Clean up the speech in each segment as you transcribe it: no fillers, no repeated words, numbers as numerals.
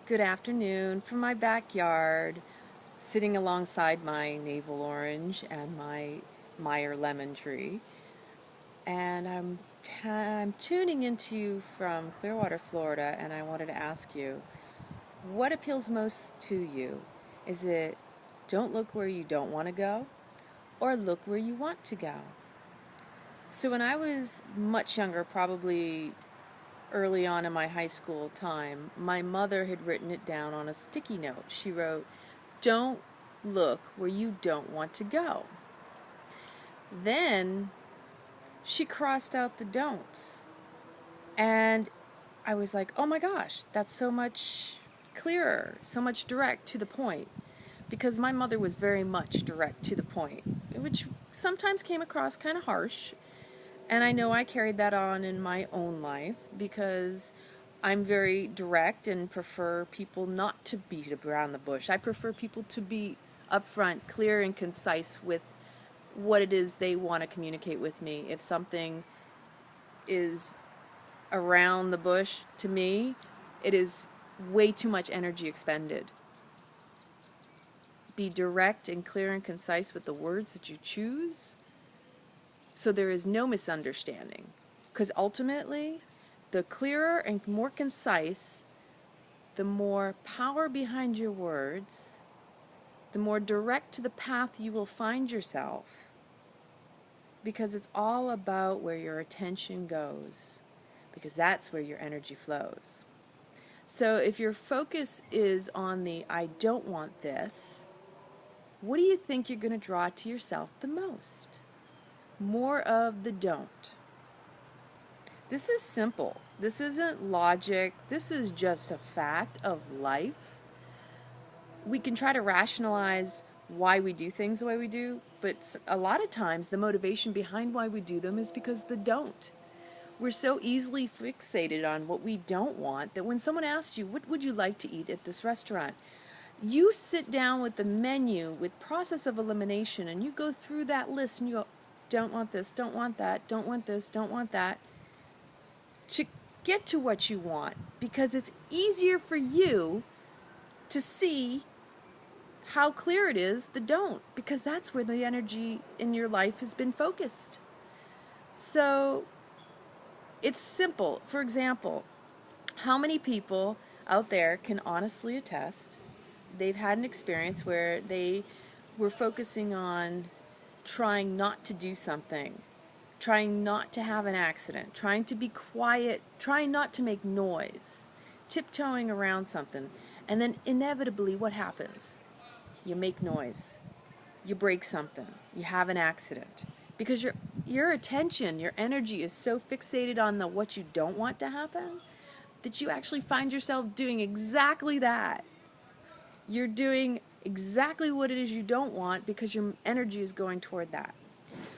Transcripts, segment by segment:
Good afternoon from my backyard, sitting alongside my navel orange and my Meyer lemon tree. And I'm tuning into you from Clearwater, Florida, and I wanted to ask you, what appeals most to you? Is it don't look where you don't want to go, or look where you want to go? So when I was much younger, probably early on in my high school time, my mother had written it down on a sticky note. She wrote, "Don't look where you don't want to go." Then she crossed out the don'ts. And I was like, oh my gosh, that's so much clearer, so much direct to the point. Because my mother was very much direct to the point, which sometimes came across kind of harsh. And I know I carried that on in my own life because I'm very direct and prefer people not to beat around the bush. I prefer people to be upfront, clear, and concise with what it is they want to communicate with me. If something is around the bush, to me, it is way too much energy expended. Be direct and clear and concise with the words that you choose so there is no misunderstanding. Because ultimately, the clearer and more concise, the more power behind your words, the more direct to the path you will find yourself. Because it's all about where your attention goes. Because that's where your energy flows. So if your focus is on the I don't want this, what do you think you're going to draw to yourself the most? More of the don't. This is simple. This isn't logic. This is just a fact of life. We can try to rationalize why we do things the way we do, but a lot of times the motivation behind why we do them is because the don't. We're so easily fixated on what we don't want that when someone asks you, what would you like to eat at this restaurant? You sit down with the menu with process of elimination and you go through that list and you go, don't want this, don't want that, don't want this, don't want that, to get to what you want, because it's easier for you to see how clear it is the don't, because that's where the energy in your life has been focused. So it's simple. For example, how many people out there can honestly attest they've had an experience where they were focusing on trying not to do something, trying not to have an accident, trying to be quiet, trying not to make noise, tiptoeing around something, and then inevitably what happens? You make noise, you break something, you have an accident, because your attention, your energy is so fixated on the what you don't want to happen that you actually find yourself doing exactly that. You're doing exactly what it is you don't want because your energy is going toward that.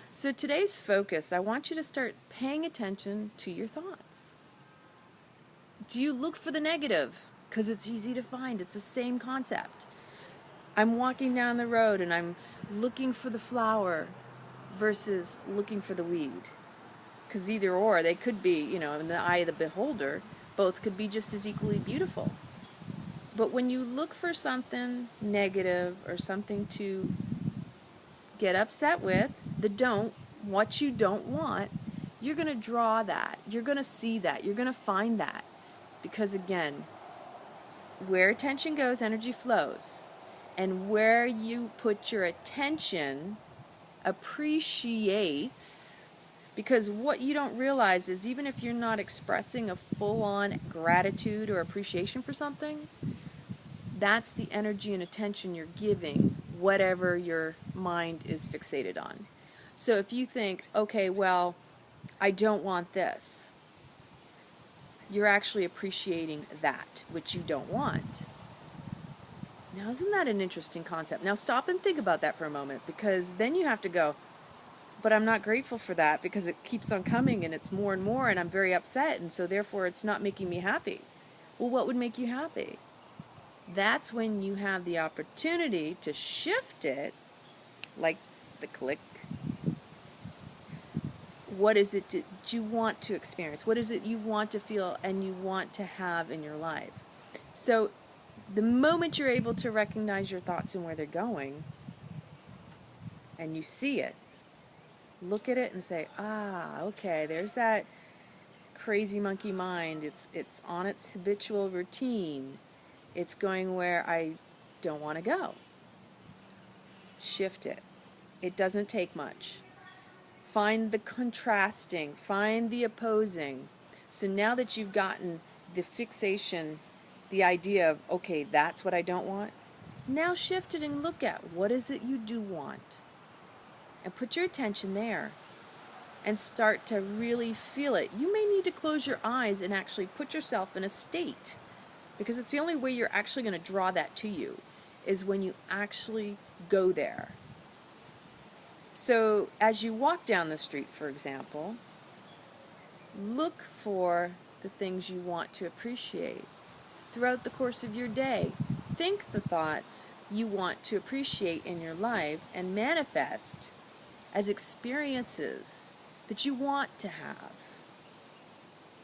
So today's focus, I want you to start paying attention to your thoughts. Do you look for the negative? Because it's easy to find. It's the same concept. I'm walking down the road and I'm looking for the flower versus looking for the weed. Because either or, they could be, in the eye of the beholder, both could be just as equally beautiful. But when you look for something negative or something to get upset with, the don't, what you don't want, you're going to draw that. You're going to see that. You're going to find that. Because again, where attention goes, energy flows. And where you put your attention appreciates, because what you don't realize is even if you're not expressing a full-on gratitude or appreciation for something, that's the energy and attention you're giving whatever your mind is fixated on. So if you think, okay, well, I don't want this, you're actually appreciating that which you don't want. Now, isn't that an interesting concept? Now stop and think about that for a moment, because then you have to go, but I'm not grateful for that because it keeps on coming and it's more and more and I'm very upset, and so therefore it's not making me happy. Well, what would make you happy? That's when you have the opportunity to shift it, like the click. What is it that you want to experience? What is it you want to feel and you want to have in your life? So The moment you're able to recognize your thoughts and where they're going, and you see it, look at it and say, ah, okay, there's that crazy monkey mind. It's on its habitual routine. It's going where I don't want to go. Shift it. It doesn't take much. Find the contrasting, find the opposing. So now that you've gotten the fixation, the idea of, okay, that's what I don't want, now shift it and look at what is it you do want. And put your attention there and start to really feel it. You may need to close your eyes and actually put yourself in a state, because it's the only way you're actually going to draw that to you, is when you actually go there. So as you walk down the street, for example, look for the things you want to appreciate. Throughout the course of your day, think the thoughts you want to appreciate in your life and manifest as experiences that you want to have,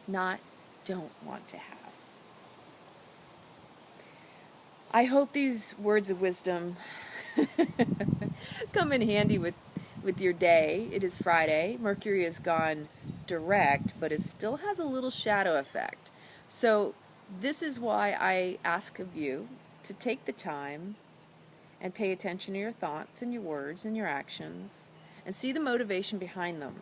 not don't want to have. I hope these words of wisdom come in handy with your day. It is Friday. Mercury has gone direct, but it still has a little shadow effect. So this is why I ask of you to take the time and pay attention to your thoughts and your words and your actions and see the motivation behind them.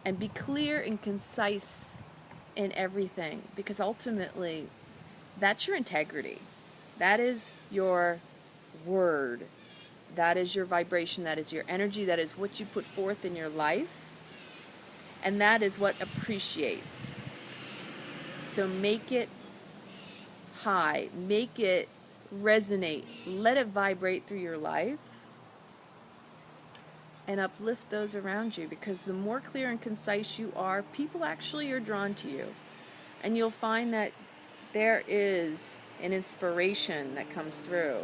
And be clear and concise in everything, because ultimately that's your integrity. That is your word. That is your vibration. That is your energy. That is what you put forth in your life. And that is what appreciates. So make it high. Make it resonate. Let it vibrate through your life and uplift those around you, because the more clear and concise you are, people actually are drawn to you. And you'll find that there is an inspiration that comes through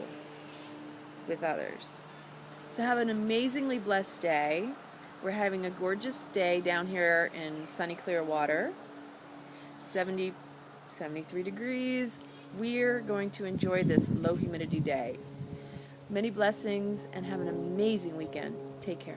with others. So have an amazingly blessed day. We're having a gorgeous day down here in sunny Clearwater. 70, 73 degrees. We're going to enjoy this low humidity day. Many blessings and have an amazing weekend. Take care.